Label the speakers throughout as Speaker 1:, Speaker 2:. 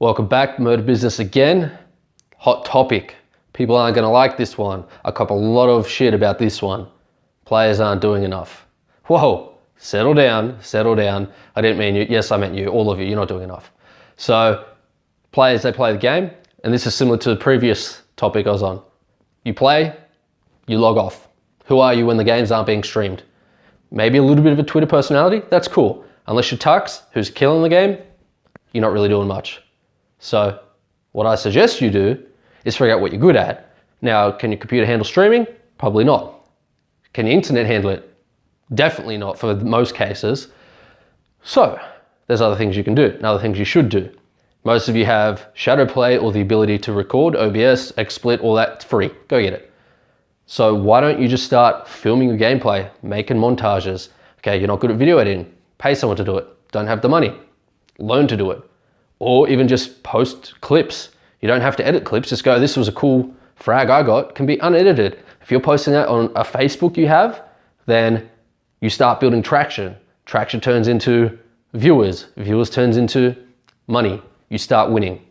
Speaker 1: Welcome back, Murder Business again. Hot topic. People aren't going to like this one. I cop a lot of shit about this one. Players aren't doing enough. Whoa, settle down, settle down. I didn't mean you. Yes, I meant you, all of you. You're not doing enough. So players, they play the game, and this is similar to the previous topic I was on. You play, you log off. Who are you when the games aren't being streamed? Maybe a little bit of a Twitter personality, that's cool. Unless you're Tux, who's killing the game, you're not really doing much. So what I suggest you do is figure out what you're good at. Now, can your computer handle streaming? Probably not. Can your internet handle it? Definitely not for most cases. So there's other things you can do and other things you should do. Most of you have shadow play or the ability to record, OBS, XSplit, all that free. Go get it. So why don't you just start filming your gameplay, making montages? Okay, you're not good at video editing. Pay someone to do it. Don't have the money. Learn to do it. Or even just post clips. You don't have to edit clips. Just go, this was a cool frag I got. It can be unedited. If you're posting that on a Facebook you have, then you start building traction. Traction turns into viewers. Viewers turns into money. You start winning.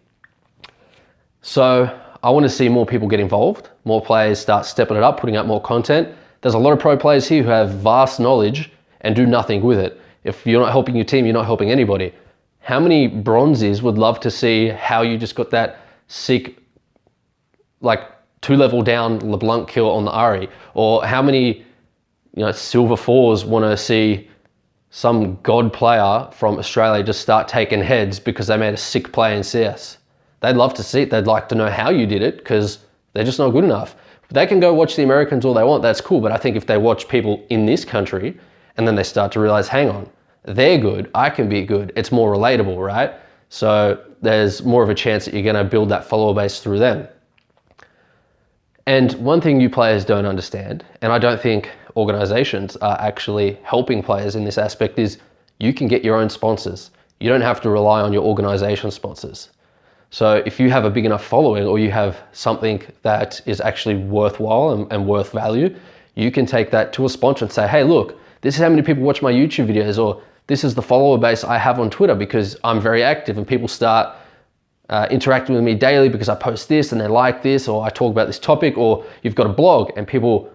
Speaker 1: So I want to see more people get involved. More players start stepping it up, putting out more content. There's a lot of pro players here who have vast knowledge and do nothing with it. If you're not helping your team, you're not helping anybody. How many bronzes would love to see how you just got that sick, like 2-level down LeBlanc kill on the Ari? Or how many, silver 4s want to see some god player from Australia just start taking heads because they made a sick play in CS? They'd love to see it. They'd like to know how you did it because they're just not good enough. They can go watch the Americans all they want. That's cool. But I think if they watch people in this country and then they start to realize, hang on, they're good, I can be good. It's more relatable, right? So there's more of a chance that you're going to build that follower base through them. And one thing you players don't understand, and I don't think organizations are actually helping players in this aspect, is you can get your own sponsors. You don't have to rely on your organization sponsors. So if you have a big enough following or you have something that is actually worthwhile and worth value, you can take that to a sponsor and say, hey, look, this is how many people watch my YouTube videos, or this is the follower base I have on Twitter because I'm very active and people start interacting with me daily because I post this and they like this, or I talk about this topic, or you've got a blog and people,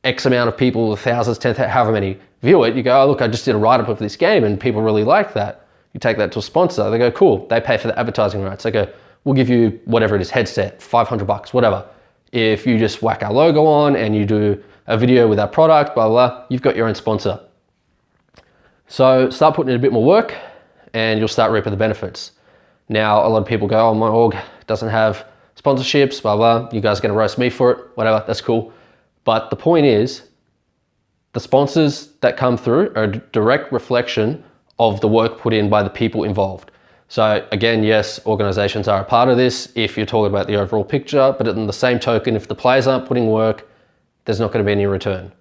Speaker 1: X amount of people, thousands, 10,000, however many view it. You go, oh, look, I just did a write-up of this game and people really like that. You take that to a sponsor, they go, cool, they pay for the advertising rights. They go, we'll give you whatever it is, headset, $500, whatever. If you just whack our logo on and you do a video with our product, blah, blah, blah, you've got your own sponsor. So start putting in a bit more work and you'll start reaping the benefits. Now, a lot of people go, oh, my org doesn't have sponsorships, blah, blah. You guys are gonna roast me for it, whatever, that's cool. But the point is, the sponsors that come through are a direct reflection of the work put in by the people involved. So again, yes, organizations are a part of this if you're talking about the overall picture, but in the same token, if the players aren't putting work, there's not going to be any return.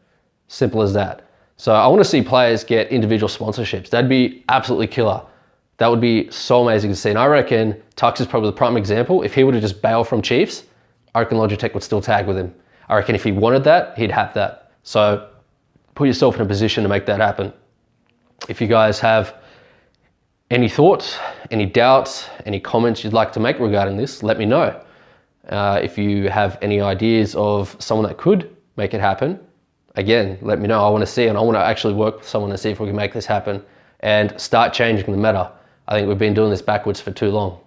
Speaker 1: Simple as that. So I want to see players get individual sponsorships. That'd be absolutely killer. That would be so amazing to see. And I reckon Tux is probably the prime example. If he would have just bailed from Chiefs, I reckon Logitech would still tag with him. I reckon if he wanted that, he'd have that. So put yourself in a position to make that happen. If you guys have any thoughts, any doubts, any comments you'd like to make regarding this, let me know. If you have any ideas of someone that could make it happen, again, let me know. I want to see, and I want to actually work with someone to see if we can make this happen and start changing the meta. I think we've been doing this backwards for too long.